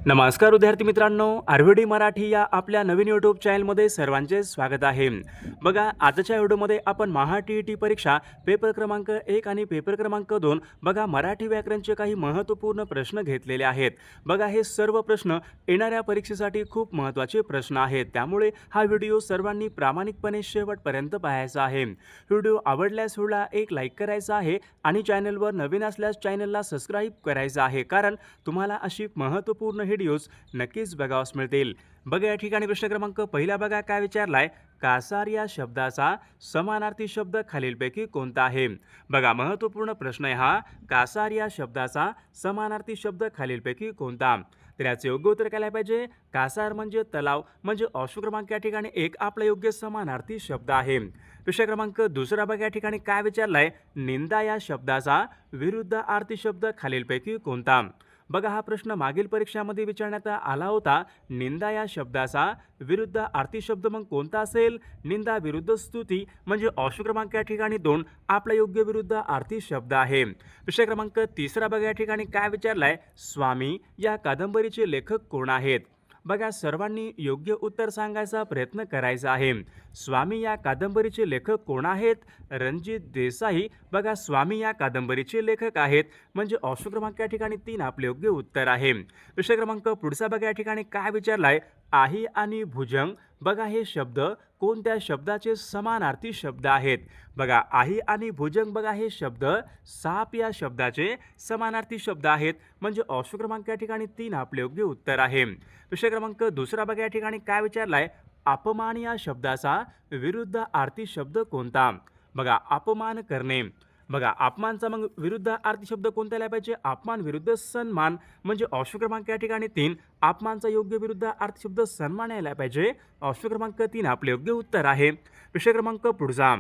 नमस्कार विद्यार्थी मित्रांनो, आरव्हीडी मराठी या आपल्या नवीन यूट्यूब चॅनलमध्ये सर्वांचे स्वागत आहे. बघा, आजच्या व्हिडिओमध्ये आपण महा-टी-ई-टी परीक्षा पेपर क्रमांक 1 आणि पेपर क्रमांक 2 बघा मराठी व्याकरणचे काही महत्त्वपूर्ण प्रश्न घेतलेले आहेत. बघा, हे सर्व प्रश्न येणाऱ्या परीक्षेसाठी खूप महत्त्वाचे प्रश्न आहेत. त्यामुळे हा व्हिडिओ सर्वांनी प्रामाणिकपणे शेवटपर्यंत पाहायचा आहे. व्हिडिओ आवडल्यास व्हिडिओला एक लाईक करायचा आहे आणि चॅनलवर नवीन असल्यास चॅनलला सबस्क्राईब करायचं आहे, कारण तुम्हाला अशी महत्त्वपूर्ण व्हिडिओज नक्कीच बघावयास मिळतील. बघा, या ठिकाणी प्रश्न क्रमांक पहिला बघा काय विचारलाय. कासार या शब्दाचा समानार्थी शब्द खालीलपैकी कोणता आहे? बघा, महत्त्वपूर्ण प्रश्न आहे हा. कासार या शब्दाचा समानार्थी शब्द खालीलपैकी कोणता? तर याचे योग्य उत्तर काय पाहिजे? कासार म्हणजे तलाव, म्हणजे ऑप्शन क्रमांक या ठिकाणी 1 आपला योग्य समानार्थी शब्द आहे. प्रश्न क्रमांक दुसरा बघा, या ठिकाणी काय विचारलाय. निंदा या शब्दाचा विरुद्धार्थी शब्द खालीलपैकी कोणता? बघा, हा प्रश्न मागील परीक्षामध्ये विचारण्यात आला होता. निंदा या शब्दाचा विरुद्धार्थी शब्द मग कोणता असेल? निंदा विरुद्ध स्तुती, म्हणजे ऑप्शन क्रमांक या ठिकाणी 2 आपला योग्य विरुद्धार्थी शब्द आहे. प्रश्न क्रमांक तिसरा बघा, या ठिकाणी काय विचारलाय. स्वामी या कादंबरीचे लेखक कोण आहेत? बघा, सर्वांनी योग्य उत्तर सांगायचा प्रयत्न करायचा आहे. स्वामी या कादंबरीचे लेखक कोण आहेत? रणजित देसाई बघा स्वामी या कादंबरीचे लेखक आहेत, म्हणजे ऑप्शन क्रमांक या ठिकाणी 3 आपले योग्य उत्तर आहे. प्रश्न क्रमांक पुढचा बघा, या ठिकाणी काय विचारलाय. आहे आणि भुजंग बघा हे शब्द कोणत्या शब्दाचे समानार्थी शब्द आहेत? बघा, आहे आणि भुजंग बघा हे शब्द साप या शब्दाचे समानार्थी शब्द आहेत, म्हणजे ऑप्शन क्रमांक या ठिकाणी 3 आपले योग्य उत्तर आहे. प्रश्न क्रमांक दुसरा बघा, या ठिकाणी काय विचारलाय. अपमान या शब्दाचा विरुद्धार्थी शब्द कोणता? बघा, अपमान करणे. बघा, अपमानचा मग विरुद्धार्थी शब्द कोणता यायला पाहिजे? अपमान विरुद्ध सन्मान, म्हणजे ऑप्शन क्रमांक या ठिकाणी 3 अपमानचा योग्य विरुद्धार्थी शब्द सन्मान यायला पाहिजे. ऑप्शन क्रमांक 3 आपले योग्य उत्तर आहे. प्रश्न क्रमांक पुढचा.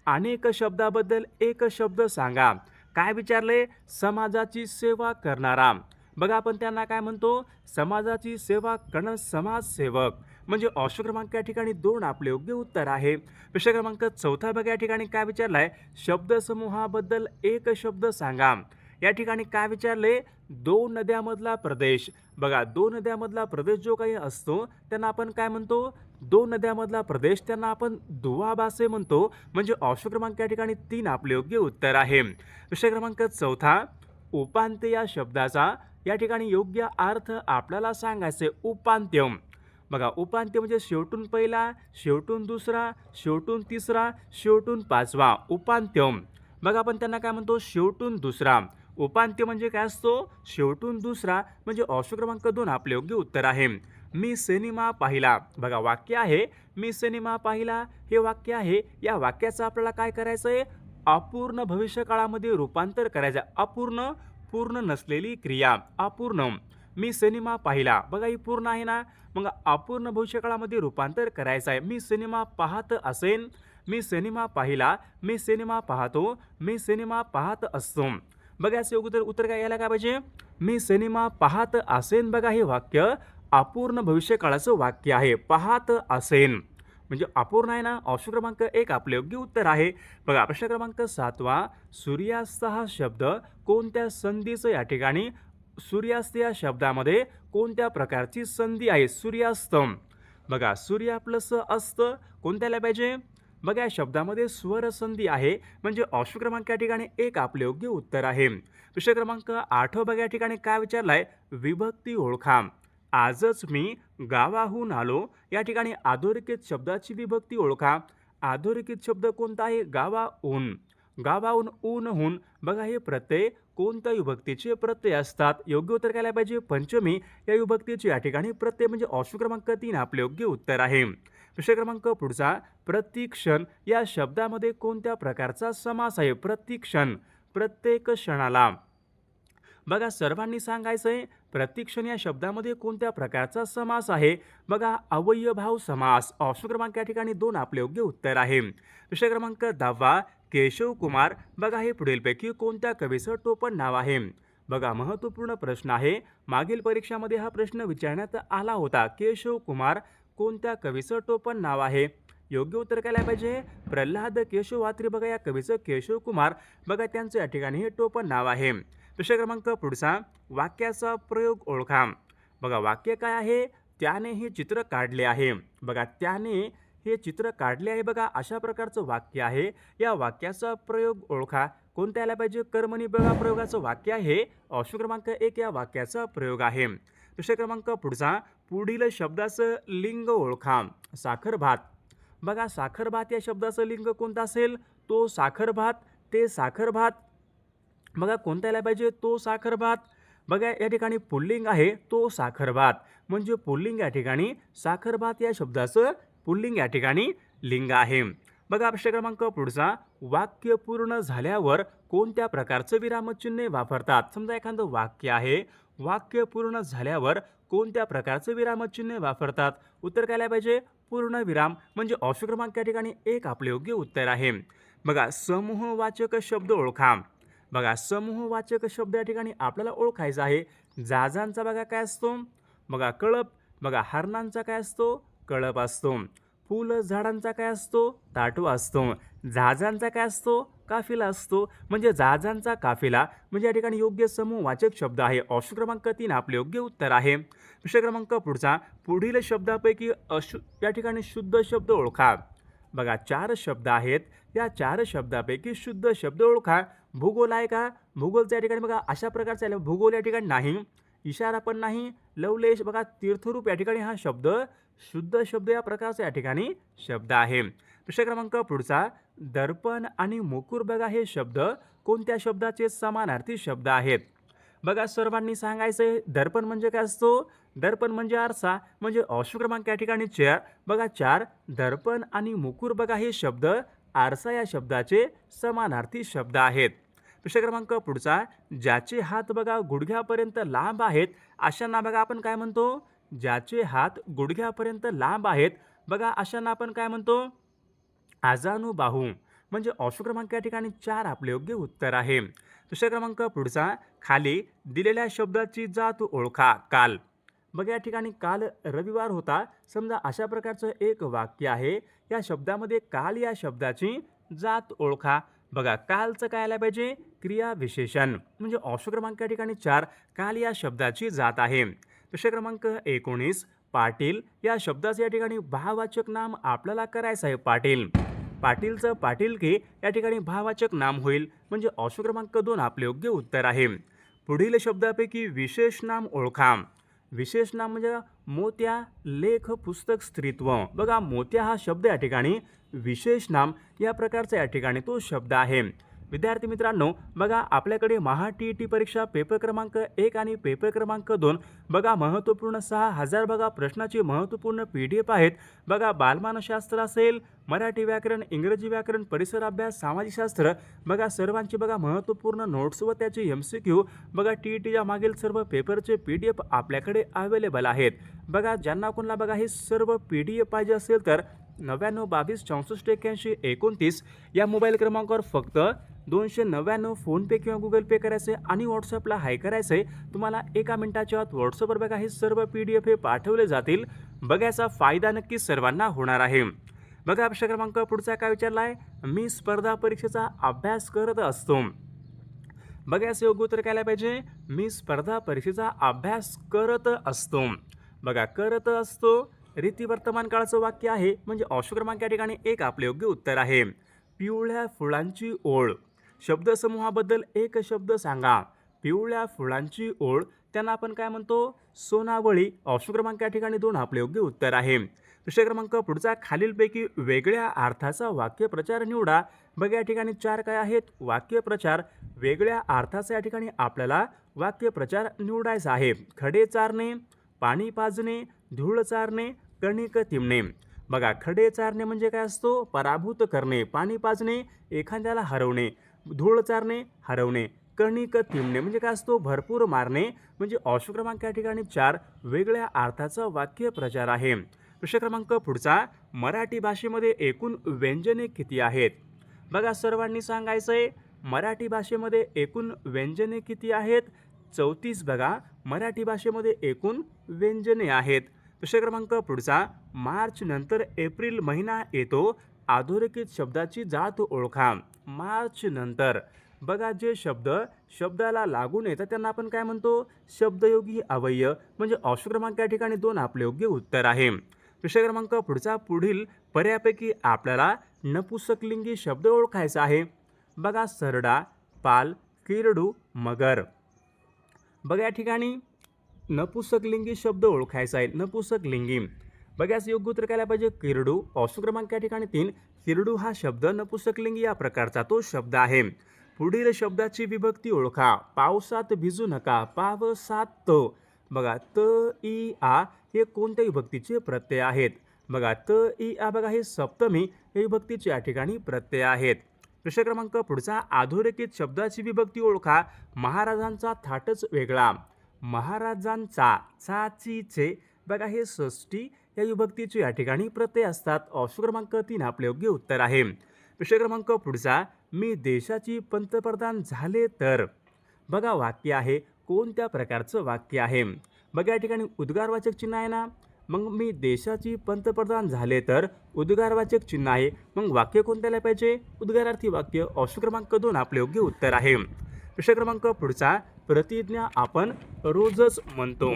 अनेक शब्दाबद्दल एक शब्द सांगा. काय विचारले. समाजाची सेवा करणारा. बघा, आपण त्यांना काय म्हणतो? समाजाची सेवा करणं समाजसेवक, म्हणजे ऑप्शन क्रमांक या ठिकाणी 2 आपले योग्य उत्तर आहे. प्रश्न क्रमांक चौथा बघा, या ठिकाणी काय विचारलाय. शब्दसमूहाबद्दल एक शब्द सांगा. या ठिकाणी काय विचारले. 2 नद्यामधला प्रदेश. बघा, 2 नद्यामधला प्रदेश जो काही असतो त्यांना आपण काय म्हणतो? 2 नद्यामधला प्रदेश त्यांना आपण दुआबासे म्हणतो, म्हणजे ऑप्शन क्रमांक या ठिकाणी 3 आपले योग्य उत्तर आहे. प्रश्न क्रमांक चौथा. उपांत्य या शब्दाचा या ठिकाणी योग्य अर्थ आपल्याला सांगायचे. उपांत्य बघा, उपांत्य म्हणजे शेवटून पहिला, शेवटून दुसरा, शेवटून तिसरा, शेवटून पाचवा. उपांत्य बघा, आपण त्यांना काय म्हणतो? शेवटून दुसरा. उपांत्य म्हणजे काय असतो? शेवटून दुसरा, म्हणजे ऑप्शन क्रमांक 2 आपले योग्य उत्तर आहे. मी सिनेमा पाहिला. बघा, वाक्य आहे मी सिनेमा पाहिला, हे वाक्य आहे. या वाक्याचं आपल्याला काय करायचं आहे? अपूर्ण भविष्यकाळामध्ये रूपांतर करायचं. अपूर्ण पूर्ण नसलेली क्रिया. अपूर्ण. मी सिनेमा पाहिला. बघा, ही पूर्ण आहे ना, मग अपूर्ण भविष्यकाळामध्ये रूपांतर करायचं आहे. मी सिनेमा पाहत असेन, मी सिनेमा पाहिला, मी सिनेमा पाहतो, मी सिनेमा पाहत असतो. बघा, याचं योग्य उत्तर काय यायला काय पाहिजे? मी सिनेमा पाहत असेन. बघा, हे वाक्य अपूर्ण भविष्यकाळाचं वाक्य आहे. पाहत असेन म्हणजे अपूर्ण आहे ना. ऑप्शन क्रमांक 1 आपले योग्य उत्तर आहे. बघा, प्रश्न क्रमांक 7वा. सूर्यास्त हा शब्द कोणत्या संधीचं या ठिकाणी? सूर्यास्त या शब्दामध्ये कोणत्या प्रकारची संधी आहे? सूर्यास्त. बघा, सूर्य प्लस अस्त कोणत्याला पाहिजे? बघा, या शब्दामध्ये स्वर संधी आहे, म्हणजे ऑप्शन क्रमांक या ठिकाणी 1 आपले योग्य उत्तर आहे. प्रश्न क्रमांक 8 बघा, या ठिकाणी काय विचारलाय. विभक्ती ओळखा. आजच मी गावाहून आलो. या ठिकाणी अधोरेखित शब्दाची विभक्ती ओळखा. अधोरेखित शब्द कोणता आहे? गावाहून. गावाहून ऊनहून. बघा, हे प्रत्यय कोणत्या विभक्तीचे प्रत्यय असतात? योग्य उत्तर काय पाहिजे? पंचमी या विभक्तीचे या ठिकाणी प्रत्यय, म्हणजे ऑप्शन क्रमांक 3 आपले योग्य उत्तर आहे. प्रश्न क्रमांक पुढचा. प्रतिक्षण या शब्दामध्ये कोणत्या प्रकारचा समास आहे? प्रतिक्षण. प्रत्येक क्षणाला. बघा, सर्वांनी सांगायचं आहे प्रतिक्षण या शब्दामध्ये कोणत्या प्रकारचा समास आहे? बघा, अवयभाव समास. ऑप्शन क्रमांक या ठिकाणी 2 आपले योग्य उत्तर आहे. प्रश्न क्रमांक 10वा. केशव कुमार बघा हे पुढीलपैकी कोणत्या कवीचं टोपण नाव आहे? बघा, महत्त्वपूर्ण प्रश्न आहे. मागील परीक्षामध्ये हा प्रश्न विचारण्यात आला होता. केशव कुमार कोणत्या कवीचं टोपण नाव आहे? योग्य उत्तर काय पाहिजे? प्रल्हाद केशव वात्री. बघा, या कवीचं केशव कुमार बघा त्यांचं या ठिकाणी हे टोपण नाव आहे. प्रश्न क्रमांक पुढचा. वाक्याचा प्रयोग ओळखा. बघा वाक्य काय आहे, त्याने हे चित्र काढले आहे. बघा त्याने हे चित्र काढले आहे, बघा अशा प्रकारचं वाक्य आहे. या वाक्याचा प्रयोग ओळखा. कोणत्या आला पाहिजे, कर्मणी बघा प्रयोगाचं वाक्य आहे. ऑप्शन क्रमांक 1 या वाक्याचा प्रयोग आहे. दुसरा क्रमांक पुढचा, पुढील शब्दाचं लिंग ओळखा. साखर भात. बघा साखर भात या शब्दाचं लिंग कोणतं असेल, तो साखर भात, ते साखर भात. बघा कोणता यायला पाहिजे, तो साखर भात. बघा या ठिकाणी पुल्लिंग आहे, तो साखर भात. म्हणजे पुल्लिंग या ठिकाणी साखर भात या शब्दाचं पुल्लिंग या ठिकाणी लिंग आहे. बघा प्रश्न क्रमांक पुढचा, वाक्य पूर्ण झाल्यावर कोणत्या प्रकारचं विरामचिन्ह वापरतात. समजा एखादं वाक्य आहे, वाक्य पूर्ण झाल्यावर कोणत्या प्रकारचं विरामचिन्ह वापरतात. उत्तर काय आलं पाहिजे, पूर्ण विराम. म्हणजे ऑप्शन क्रमांक या ठिकाणी 1 आपले योग्य उत्तर आहे. बघा समूहवाचक शब्द ओळखा. बघा समूहवाचक शब्द या ठिकाणी आपल्याला ओळखायचा आहे. जहाजांचा बघा काय असतो, बघा कळप. बघा हरणांचा काय असतो, कळप असतो. फुल झाडांचा काय असतो, ताटवा असतो. जहाजांचा काय असतो, काफिला असतो. म्हणजे जहाजांचा काफिला म्हणजे या ठिकाणी योग्य समूहवाचक शब्द आहे. ऑप्शन क्रमांक 3 आपले योग्य उत्तर आहे. प्रश्न क्रमांक पुढचा, पुढील शब्दापैकी या ठिकाणी शुद्ध शब्द ओळखा. बघा 4 शब्द आहेत, या 4 शब्दापैकी शुद्ध शब्द ओळखा. भूगोल आहे का, भूगोलचा या ठिकाणी बघा अशा प्रकारचा आहे, भूगोल या ठिकाणी नाही. इशारा पण नाही. लवलेश बघा तीर्थरूप या ठिकाणी हा शब्द शुद्ध शब्द या प्रकारचा या ठिकाणी शब्द आहे. प्रश्न क्रमांक पुढचा, दर्पण आणि मुकुर बघा हे शब्द कोणत्या शब्दाचे समानार्थी शब्द आहेत. बघा सर्वांनी सांगायचंय, दर्पण म्हणजे काय असतो, दर्पण म्हणजे आरसा. म्हणजे ऑप्शन क्रमांक या ठिकाणी 4. बघा 4, दर्पण आणि मुकुर बघा हे शब्द आरसा या शब्दाचे समानार्थी शब्द आहेत. प्रश्न क्रमांक पुढचा, ज्याचे हात बघा गुडघ्यापर्यंत लांब आहेत अशांना बघा आपण काय म्हणतो, ज्याचे हात गुडघ्यापर्यंत लांब आहेत बघा अशांना आपण काय म्हणतो, आजानुबाहू. म्हणजे ऑप्शन क्रमांक या ठिकाणी 4 आपले योग्य उत्तर आहे. दुसरा क्रमांक पुढचा, खाली दिलेल्या शब्दाची जात ओळखा. काल. बघा या ठिकाणी काल रविवार होता. समजा अशा प्रकारचं एक वाक्य आहे. या शब्दामध्ये काल या शब्दाची जात ओळखा. बघा कालचं काय आलं पाहिजे, क्रिया विशेषण. म्हणजे ऑप्शन क्रमांक या ठिकाणी 4 काल या शब्दाची जात आहे. प्रश्न क्रमांक 19, पाटील या शब्दाचं या ठिकाणी भाववाचक नाम आपल्याला करायचं आहे. पाटील. पाटीलचं पाटीलकी या ठिकाणी भाववाचक नाम होईल. म्हणजे ऑप्शन क्रमांक 2 आपले योग्य उत्तर आहे. पुढील शब्दापैकी विशेष नाम ओळखा. विशेष नाम म्हणजे मोत्या, लेख, पुस्तक, स्त्रीत्व. बघा मोत्या हा शब्द या ठिकाणी विशेष नाम या प्रकारचा या ठिकाणी तो शब्द आहे. विद्यार्थी मित्रांनो, बघा आपल्याकडे महा-टी-ई-टी परीक्षा पेपर क्रमांक 1 आणि पेपर क्रमांक 2 बघा महत्त्वपूर्ण 6000 बघा प्रश्नाचे महत्त्वपूर्ण PDF आहेत. बघा बालमानसशास्त्र असेल, मराठी व्याकरण, इंग्रजी व्याकरण, परिसर अभ्यास, सामाजिक शास्त्र बघा सर्वांची बघा महत्त्वपूर्ण नोट्स व त्याचे MCQ बघा टी-ई-टीच्या मागील सर्व पेपरचे PDF आपल्याकडे अवेलेबल आहेत. बघा ज्यांना कोणाला बघा हे सर्व PDF पाहिजे असेल तर 99 22 64 81 29 या मोबाईल क्रमांकावर फक्त 299 फोनपे किंवा गुगल पे करायचे आणि व्हॉट्सअपला हाय करायचे. तुम्हाला 1 मिनिटाच्या आत व्हॉट्सअपवर बघा हे सर्व PDF हे पाठवले जातील. बघायचा फायदा नक्की सर्वांना होणार आहे. बघा प्रश्न क्रमांक पुढचा काय विचारला आहे, मी स्पर्धा परीक्षेचा अभ्यास करत असतो. बघायचं योग्य उत्तर काय पाहिजे, मी स्पर्धा परीक्षेचा अभ्यास करत असतो. बघा करत असतो रीती वर्तमान काळाचं वाक्य आहे. म्हणजे ऑप्शन क्रमांक या ठिकाणी 1 आपले योग्य उत्तर आहे. पिवळ्या फुलांची ओळ. शब्दसमूहाबद्दल एक शब्द सांगा. पिवळ्या फुलांची ओळ त्यांना आपण काय म्हणतो, सोनावळी. ऑप्शन क्रमांक या ठिकाणी 2 आपले योग्य उत्तर आहे. प्रश्न क्रमांक पुढचा, खालीलपैकी वेगळ्या अर्थाचा वाक्यप्रचार निवडा. बघा या ठिकाणी 4 काय आहेत, वाक्यप्रचार. वेगळ्या अर्थाचा या ठिकाणी आपल्याला वाक्यप्रचार निवडायचा आहे. खडे चारणे, पाणी पाजणे, धूळ चारणे, कणिक तिमणे. बघा खडे चारणे म्हणजे काय असतो, पराभूत करणे. पाणी पाजणे एखाद्याला हरवणे. धूळ चारणे हरवणे. कणिक तिमणे म्हणजे काय असतो, भरपूर मारणे. म्हणजे ऑप्शन क्रमांक या ठिकाणी 4 वेगळ्या अर्थाचा वाक्यप्रचार आहे. प्रश्न क्रमांक पुढचा, मराठी भाषेमध्ये एकूण व्यंजने किती आहेत. बघा सर्वांनी सांगायचंय, मराठी भाषेमध्ये एकूण व्यंजने किती आहेत. 34 बघा मराठी भाषेमध्ये एकूण व्यंजने आहेत. प्रश्न क्रमांक पुढचा, मार्च नंतर एप्रिल महिना येतो. अधोरेखित शब्दाची जात ओळखा. मार्च नंतर बघा जे शब्द शब्दाला लागून येतात त्यांना आपण काय म्हणतो, शब्दयोगी अव्यय. म्हणजे ऑप्शन क्रमांक या ठिकाणी 2 आपले योग्य उत्तर आहे. विषय क्रमांक पुढचा, पुढील पर्यायापैकी आपल्याला नपुंसकलिंगी शब्द ओळखायचा आहे. बघा सरडा, पाल, किरडू, मगर. बघा या ठिकाणी नपुंसकलिंगी शब्द ओळखायचा आहे. नपुंसकलिंगी बघाच योग्य उत्तर काय पाहिजे, किरडू. ऑप्शन क्रमांक या ठिकाणी 3. किरडू हा शब्द नपुंसकलिंगी या प्रकारचा तो शब्द आहे. पुढील शब्दाची विभक्ती ओळखा. पावसात भिजू नका. पावसात. बघा त इ आ हे कोणत्या विभक्तीचे प्रत्यय आहेत. बघा त इ आ बघा हे सप्तमी हे विभक्तीचे या ठिकाणी प्रत्यय आहेत. प्रश्न क्रमांक पुढचा, अधोरेखित शब्दाची विभक्ती ओळखा. महाराजांचा थाटच वेगळा. महाराजांचा चाचीचे बघा हे षष्टी या विभक्तीचे या ठिकाणी प्रत्यय असतात. ऑप्शन क्रमांक 3 आपले योग्य उत्तर आहे. विषय क्रमांक पुढचा, मी देशाची पंतप्रधान झाले तर. बघा वाक्य आहे, कोणत्या प्रकारचं वाक्य आहे. बघा या ठिकाणी उद्गारवाचक चिन्ह आहे ना, मग मी देशाची पंतप्रधान झाले तर उद्गारवाचक चिन्ह आहे. मग वाक्य कोणत्याला पाहिजे, उद्गारार्थी वाक्य. ऑप्शन क्रमांक 2 आपले योग्य उत्तर आहे. विषय क्रमांक पुढचा, प्रतिज्ञा आपण रोजच म्हणतो.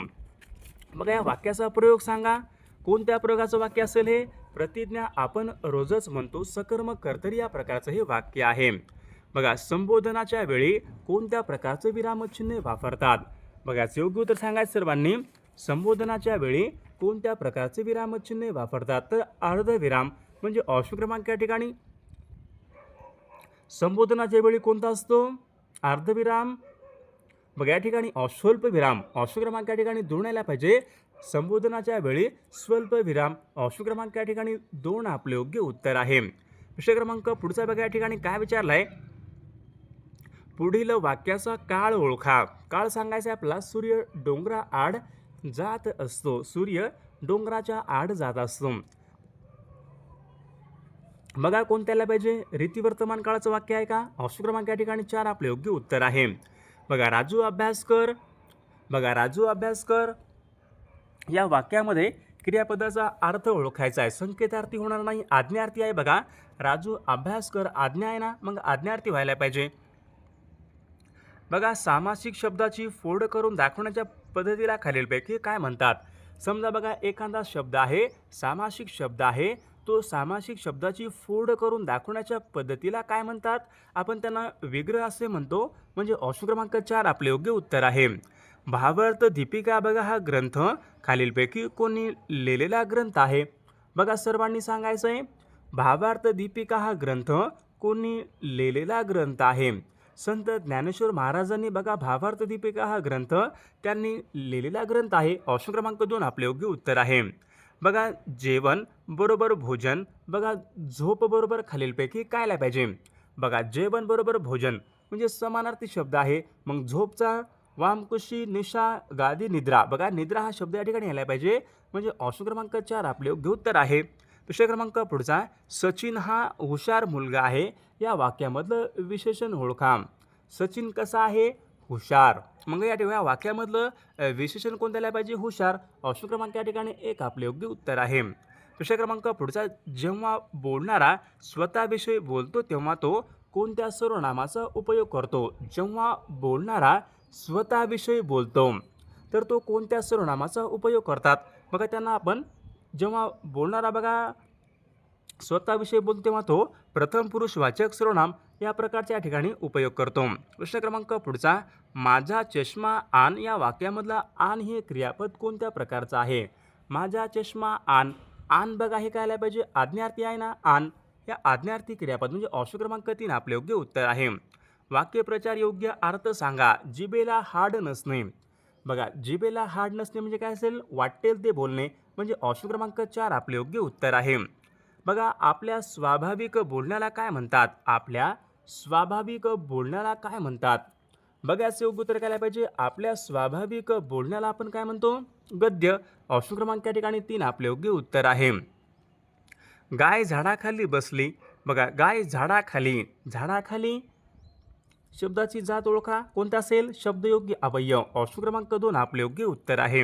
बघा या वाक्याचा प्रयोग सांगा. कोणत्या प्रयोगाचं वाक्य असेल हे, प्रतिज्ञा आपण रोजच म्हणतो. सकर्मक कर्तरी या प्रकारचं हे वाक्य आहे. बघा संबोधनाच्या वेळी कोणत्या प्रकारचं विरामचिन्ह वापरतात. बघा योग्य उत्तर सांगायचं सर्वांनी. संबोधनाच्या वेळी कोणत्या प्रकारचे विरामचिन्ह वापरतात, तर अर्धविराम. म्हणजे ऑप्शन क्रमांक या ठिकाणी संबोधनाच्या वेळी कोणता असतो, अर्धविराम. बघा या ठिकाणी स्वल्प विराम. ऑप्शन क्रमांक या ठिकाणी 2 यायला पाहिजे. संबोधनाच्या वेळी स्वल्प विराम. ऑप्शन क्रमांक या ठिकाणी 2 आपले योग्य उत्तर आहे. विषय क्रमांक पुढचा बघा या ठिकाणी काय विचारलाय, पुढील वाक्याचा काळ ओळखा. काळ सांगायचा आपला, सूर्य डोंगरा आड जात असतो. सूर्य डोंगराच्या आड जात असतो. बघा कोणत्याला पाहिजे, रीतिवर्तमान काळाचं वाक्य आहे का. ऑप्शन क्रमांक या ठिकाणी 4 आपले योग्य उत्तर आहे. बघा राजू अभ्यास कर. बघा राजू अभ्यास कर या वाक्यामध्ये क्रियापदाचा अर्थ ओळखायचा आहे. संकेतार्थी होणार नाही, आज्ञार्थी आहे. बघा राजू अभ्यास कर, आज्ञा आहे ना, मग आज्ञार्थी व्हायला पाहिजे. बघा सामासिक शब्दाची फोड करून दाखवण्याच्या पद्धतीला खालीलपैकी काय म्हणतात. समजा बघा एखादा शब्द आहे, सामासिक शब्द आहे, तो सामासिक शब्दाची फोड करून दाखवण्याच्या पद्धतीला काय म्हणतात, आपण त्यांना विग्रह असे म्हणतो. म्हणजे ऑप्शन क्रमांक 4 आपले योग्य उत्तर आहे. भावार्थ दीपिका बघा हा ग्रंथ खालीलपैकी कोणी लिहिलेला ग्रंथ आहे. बघा सर्वांनी सांगायचं आहे, भावार्थ दीपिका हा ग्रंथ कोणी लिहिलेला ग्रंथ आहे. संत ज्ञानेश्वर महाराजांनी बघा भावार्थ दीपिका हा ग्रंथ त्यांनी लिहिलेला ग्रंथ आहे. ऑप्शन क्रमांक 2 आपले योग्य उत्तर आहे. बघा जेवण बरोबर भोजन. बघा झोप बरोबर खालीलपैकी कायला पाहिजे. बघा जेवण बरोबर भोजन म्हणजे समानार्थी शब्द आहे. मग झोपचा वामकुशी निशा गादी निद्रा. बघा निद्रा हा शब्द या ठिकाणी यायला पाहिजे. म्हणजे ऑप्शन क्रमांक 4 आपले योग्य उत्तर आहे. विषय क्रमांक पुढचा, सचिन हा हुशार मुलगा आहे. या वाक्यामधलं विशेषण ओळखा. सचिन कसा आहे, हुशार. मग या ठिकाणी वाक्यामधलं विशेषण कोणत्या यायला पाहिजे, हुशार. ऑप्शन क्रमांक या ठिकाणी 1 आपले योग्य उत्तर आहे. विषय क्रमांक पुढचा, जेव्हा बोलणारा स्वतःविषयी बोलतो तेव्हा तो कोणत्या सर्वनामाचा उपयोग करतो. जेव्हा बोलणारा स्वतःविषयी बोलतो तर तो कोणत्या सर्वनामाचा उपयोग करतात. बघा त्यांना आपण जेव्हा बोलणारा बघा स्वतःविषयी बोलतो तेव्हा तो प्रथम पुरुषवाचक सर्वनाम या प्रकारच्या ठिकाणी उपयोग करतो. प्रश्न क्रमांक पुढचा, माझा चष्मा आण या वाक्यामधला आण हे क्रियापद कोणत्या प्रकारचं आहे. माझा चष्मा आण. आण बघा हे काय पाहिजे, आज्ञार्थी आहे ना, आण. या आज्ञार्थी क्रियापद म्हणजे ऑप्शन क्रमांक 3 आपले योग्य उत्तर आहे. वाक्यप्रचार योग्य अर्थ सांगा. जिभेला हाड नसणे. बघा जिभेला हाड नसणे म्हणजे काय असेल, वाटेल ते बोलणे. म्हणजे ऑप्शन क्रमांक 4 आपले योग्य उत्तर आहे. बघा आपल्या स्वाभाविक बोलण्याला काय म्हणतात. आपल्या स्वाभाविक बोलण्याला काय म्हणतात. बघा याचे योग्य उत्तर काय पाहिजे, आपल्या स्वाभाविक बोलण्याला आपण काय म्हणतो, गद्य. ऑप्शन क्रमांक या ठिकाणी 3 आपले योग्य उत्तर आहे. गाय झाडाखाली बसली. बघा गाय झाडाखाली. झाडाखाली शब्दाची जात ओळखा. कोणता असेल, शब्दयोगी अव्यय. ऑप्शन क्रमांक 2 आपले योग्य उत्तर आहे.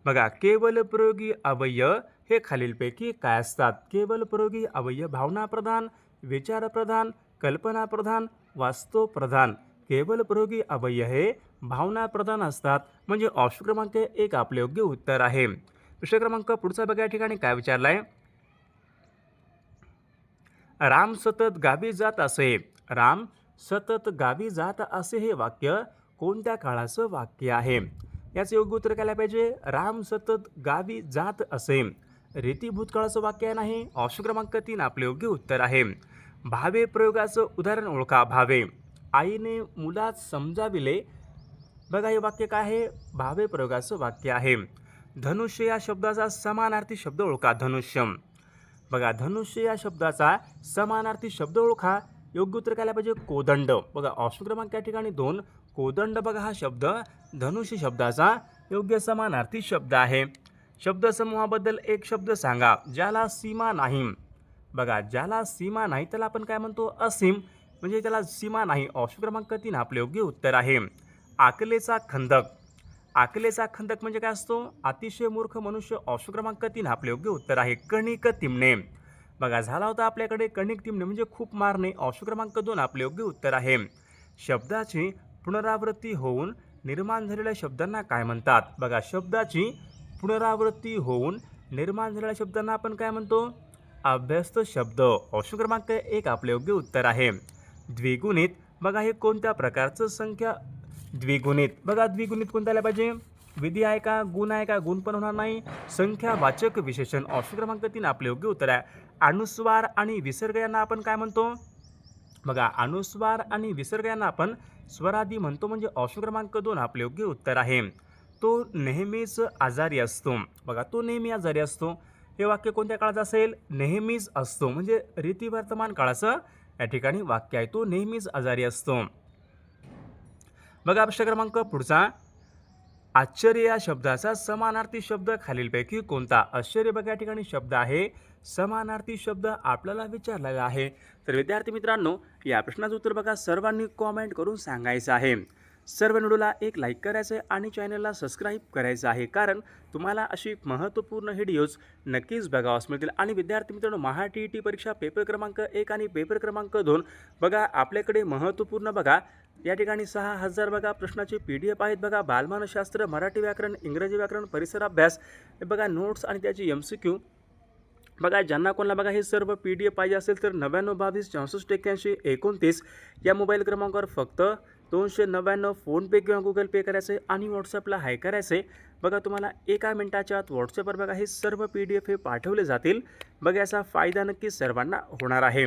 बघा केवल प्रयोगी अव्यय हे खालीलपैकी काय असतात. केवल प्रयोगी अव्यय भावनाप्रधान, विचारप्रधान, कल्पनाप्रधान, वास्तव प्रधान, केवळ प्रयोगी अव्यय हे भावना प्रधान असतात. म्हणजे ऑप्शन क्रमांक 1 आपले योग्य उत्तर आहे. प्रश्न क्रमांक पुढचा बघा, या ठिकाणी काय विचारलाय. राम सतत गावी जात असे. राम सतत गावी जात असे हे वाक्य कोणत्या काळाचं वाक्य आहे? याचं योग्य उत्तर काय पाहिजे. राम सतत गावी जात असे रीती भूतकाळाचं वाक्य नाही. ऑप्शन क्रमांक 3 आपले योग्य उत्तर आहे. भावे प्रयोगाचं उदाहरण ओळखा. भावे, आईने मुलास समजाविले. बघा हे वाक्य काय आहे. भावे प्रयोगाचं वाक्य आहे. धनुष्य या शब्दाचा समानार्थी शब्द ओळखा. धनुष्य. बघा धनुष्य या शब्दाचा समानार्थी शब्द ओळखा. योग्य उत्तर काय पाहिजे. कोदंड. बघा ऑप्शन क्रमांक या ठिकाणी 2 कोदंड. बघा हा शब्द धनुष्य शब्दाचा योग्य समानार्थी शब्द आहे. शब्दसमूहाबद्दल एक शब्द सांगा ज्याला सीमा नाही. बघा ज्याला सीमा नाही त्याला आपण काय म्हणतो. असीम. म्हणजे त्याला सीमा नाही. ऑप्शन क्रमांक 3 आपले योग्य उत्तर आहे. आकलेचा खंदक. आकलेचा खंदक म्हणजे काय असतो. अतिशय मूर्ख मनुष्य. ऑप्शन क्रमांक 3 आपले योग्य उत्तर आहे. कणिक तिमणे. बघा झाला होता आपल्याकडे कणिक तिमणे म्हणजे खूप मारणे. ऑप्शन क्रमांक 2 आपले योग्य उत्तर आहे. शब्दाची पुनरावृत्ती होऊन निर्माण झालेल्या शब्दांना काय म्हणतात. बघा शब्दाची पुनरावृत्ती होऊन निर्माण झालेल्या शब्दांना आपण काय म्हणतो. अभ्यस्त शब्द. ऑप्शन क्रमांक 1 आपले योग्य उत्तर आहे. द्विगुणित. बघा हे कोणत्या प्रकारचं संख्या. द्विगुणित. बघा द्विगुणित कोणत्याला पाहिजे. विधी आहे का, गुण आहे का. गुण पण होणार नाही. संख्यावाचक विशेषण. ऑप्शन क्रमांक 3 आपले योग्य उत्तर आहे. अनुस्वार आणि विसर्ग यांना आपण काय म्हणतो. बघा अनुस्वार आणि विसर्ग यांना आपण स्वरादी म्हणतो. म्हणजे ऑप्शन क्रमांक 2 आपले योग्य उत्तर आहे. तो नेहमीच आजारी असतो. बघा तो नेहमी आजारी असतो. हे वाक्य कोणत्या काळाचं असेल. नेहमीच असतो म्हणजे रीती वर्तमान काळाचं या ठिकाणी वाक्य आहे. तो नेहमीच आजारी असतो. बघा प्रश्न क्रमांक पुढचा. आश्चर्य या शब्दाचा समानार्थी शब्द खालीलपैकी कोणता. आश्चर्य बघा या ठिकाणी शब्द आहे. समानार्थी शब्द आपल्याला विचारलेला आहे. तर विद्यार्थी मित्रांनो या प्रश्नाचं उत्तर बघा सर्वांनी कॉमेंट करून सांगायचं आहे. सर्व व्हिडिओला एक लाईक करायचं आहे आणि चॅनलला सबस्क्राईब करायचं आहे. कारण तुम्हाला अशी महत्त्वपूर्ण व्हिडिओज नक्कीच बघावास मिळतील. आणि विद्यार्थी मित्रांनो महा TET परीक्षा पेपर क्रमांक 1 आणि पेपर क्रमांक 2 बघा आपल्याकडे महत्त्वपूर्ण बघा या ठिकाणी 6000 बघा प्रश्नाचे PDF आहेत. बघा बालमानसशास्त्र, मराठी व्याकरण, इंग्रजी व्याकरण, परिसर अभ्यास बघा नोट्स आणि त्याची MCQ. बघा ज्यांना कोणाला बघा हे सर्व PDF पाहिजे असेल तर 99 22 64 81 29 या मोबाईल क्रमांकावर फक्त 299 फोनपे किंवा गुगल पे करायचं आहे आणि व्हॉट्सअपला हाय करायचं आहे. बघा तुम्हाला एका मिनिटाच्या आत व्हॉट्सअपवर बघा हे सर्व PDF हे पाठवले जातील. बघा याचा फायदा नक्कीच सर्वांना होणार आहे.